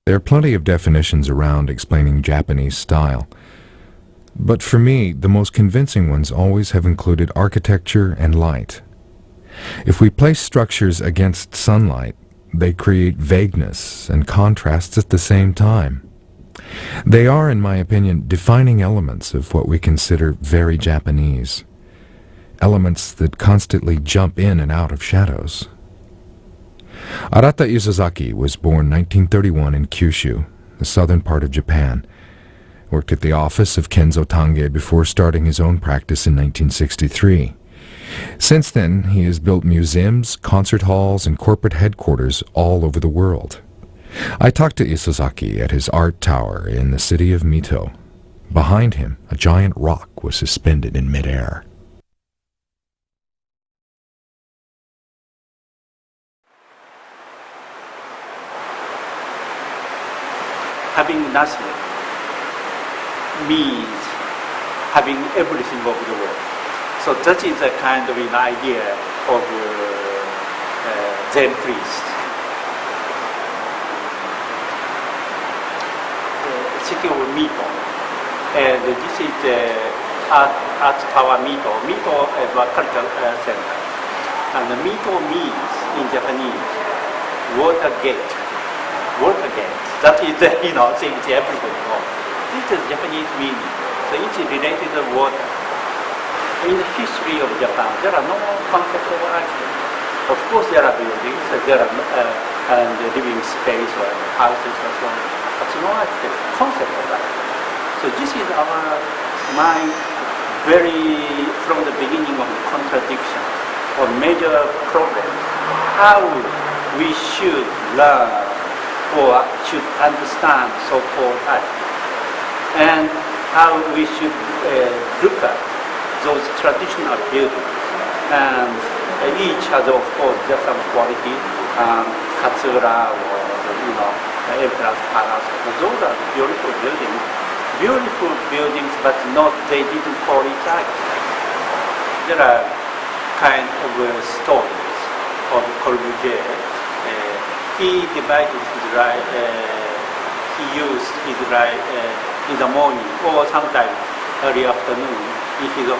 There are plenty of definitions around explaining Japanese style. But for me, the most convincing ones always have included architecture and light. If we place structures against sunlight, they create vagueness and contrasts at the same time. They are, in my opinion, defining elements of what we consider very Japanese. Elements that constantly jump in and out of shadows. Arata Isozaki was born 1931 in Kyushu, the southern part of Japan. Worked at the office of Kenzo Tange before starting his own practice in 1963. Since then, he has built museums, concert halls, and corporate headquarters all over the world. I talked to Isozaki at his art tower in the city of Mito. Behind him, a giant rock was suspended in midair. Having nothing means having everything of the world. So that is a kind of an idea of Zen priest. City of Mito, and this is the art tower Mito. Mito is a cultural center, and Mito means in Japanese water gate. Water gate. That is things everybody knows. This is Japanese meaning. So it's related to water. In the history of Japan, there are no concept of architecture. Of course, there are buildings, there are and living space or houses and so on. But no architecture concept of that. So this is our mind from the beginning of the contradiction or major problem. How we should learn or should understand so-called architecture, and how we should look at those traditional buildings. And each has, of course, just some quality, Katsura or Emperor's Palace. Those are beautiful buildings, but they didn't call it architecture. There are kind of stories of Corbusier. He divided his life, he used his life in the morning or sometimes early afternoon in his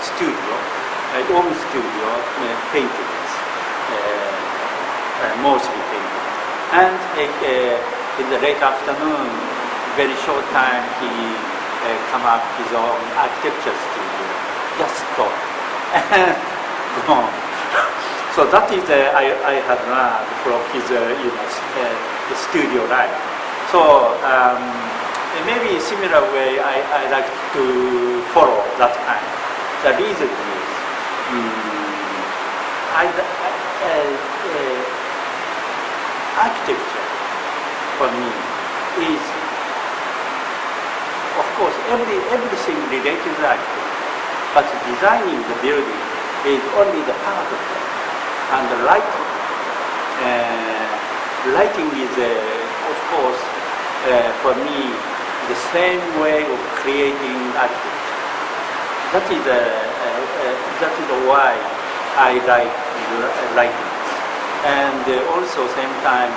studio, own studio, paintings, mostly paintings. And in the late afternoon, very short time, he come up his own architecture studio, just talk and gone. So that is I have learned from his studio life. So maybe in similar way I like to follow that kind. The reason is architecture for me is, of course, everything related to architecture, but designing the building is only the part of it. And the lighting is, of course, for me, the same way of creating architecture. That is why I like lighting, and also same time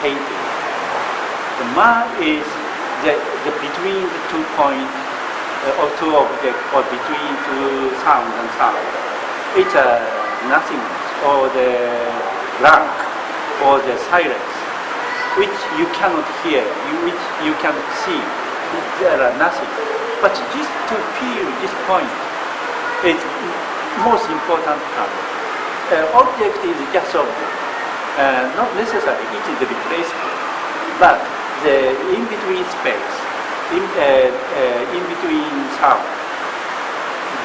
painting. The man is the between the 2 points or 2 objects, or between 2 sound and sound. It's nothingness, or the blank, or the silence, which you cannot hear, which you cannot see. There are nothing. But just to feel this point is most important part. Object is just object. Not necessarily it is replaceable, but the in-between space, in between sound,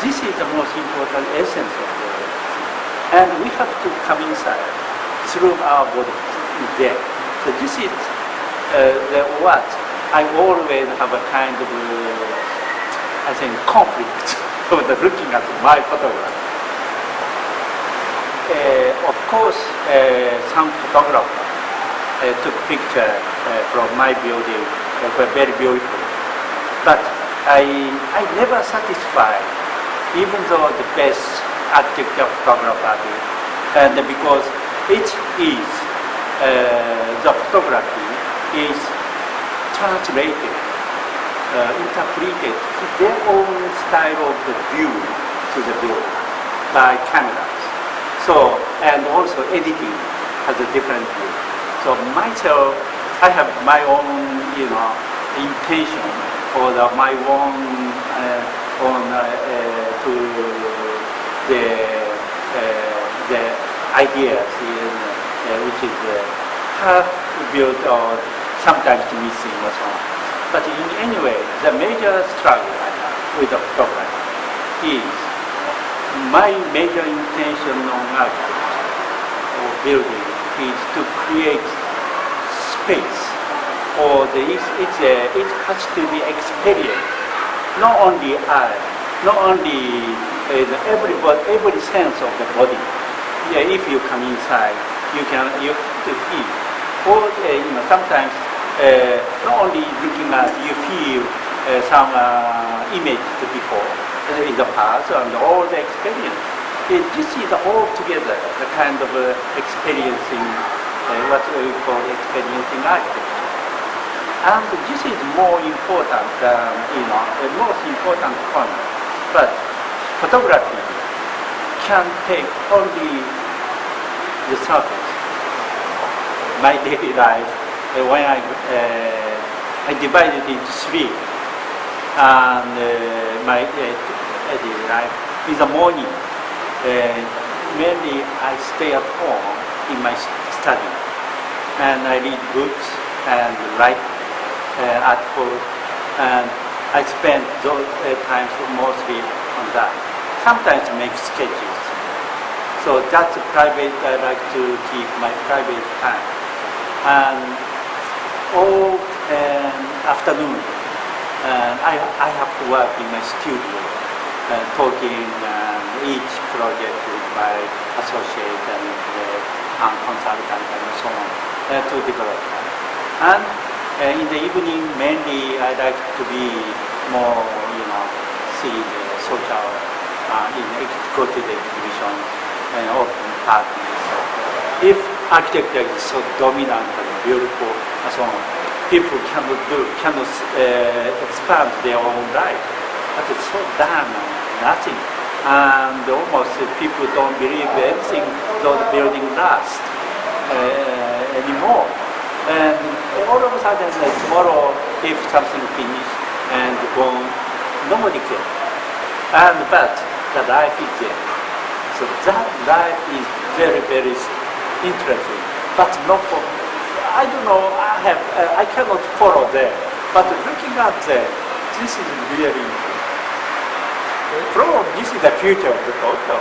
this is the most important essence of the work. And we have to come inside through our body there. So this is what I always have a kind of, I think, conflict of looking at my photograph. Of course, some photographers took picture from my building, were very beautiful. But I never satisfied, even though the best architecture photographer did, and because it is the photography is translated, interpreted to their own style of the view to the building by cameras. So, and also editing has a different view. So myself, I have my own, intention or my own to the ideas which is half built or sometimes missing or so on. But in any way, the major struggle I have with the photography is my major intention on architecture or building is to create space, or it has to be experienced, not only eye, not only every sense of the body. Yeah, if you come inside, you feel. Or sometimes not only looking at, you feel some image before in the past and all the experience. This is all together the kind of experiencing, what we call experiencing architecture. And this is more important, the most important point. But photography can take only the surface. My daily life, when I divided it into three, and my daily life in the morning, mainly I stay at home in my study, and I read books and write articles, and I spend those times mostly on that. Sometimes make sketches. So that's private. I like to keep my private time. And all afternoon, I have to work in my studio, talking each project with my associate and consultant and so on to develop that. And in the evening, mainly I like to be more, see the social go to the exhibition and open parties. If architecture is so dominant and beautiful and so on, people cannot expand their own life. But it's so damn nothing. And almost people don't believe anything those buildings last anymore. And all of a sudden, tomorrow, if something finished and gone, nobody cares. But the life is there. So that life is very, very interesting. But not for, I don't know, I cannot follow them. But looking at them, this is really interesting. Probably this is the future of the photo.